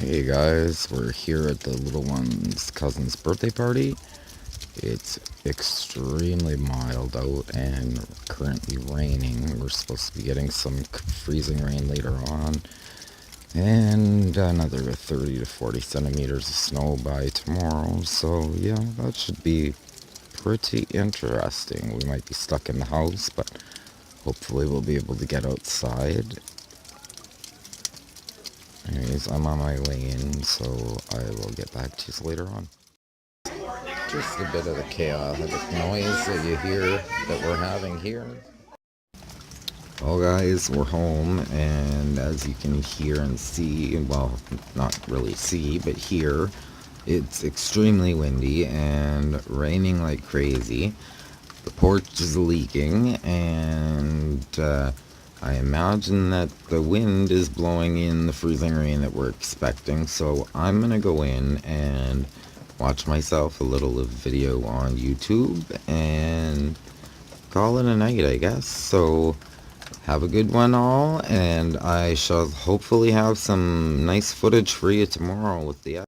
Hey guys, we're here at the little one's cousin's birthday party. It's extremely mild out and currently raining. We're supposed to be getting some freezing rain later on, and another 30 to 40 centimeters of snow by tomorrow. So yeah, that should be pretty interesting. We might be stuck in the house, but hopefully we'll be able to get outside. Anyways, I'm on my way in, so I will get back to you later on. Just a bit of the chaotic noise that you hear that we're having here. Well guys, we're home, and as you can hear and see, well, not really see, but hear, it's extremely windy and raining like crazy. The porch is leaking, and I imagine that the wind is blowing in the freezing rain that we're expecting, so I'm gonna go in and watch myself a little video on YouTube and call it a night, I guess. So have a good one all, and I shall hopefully have some nice footage for you tomorrow with the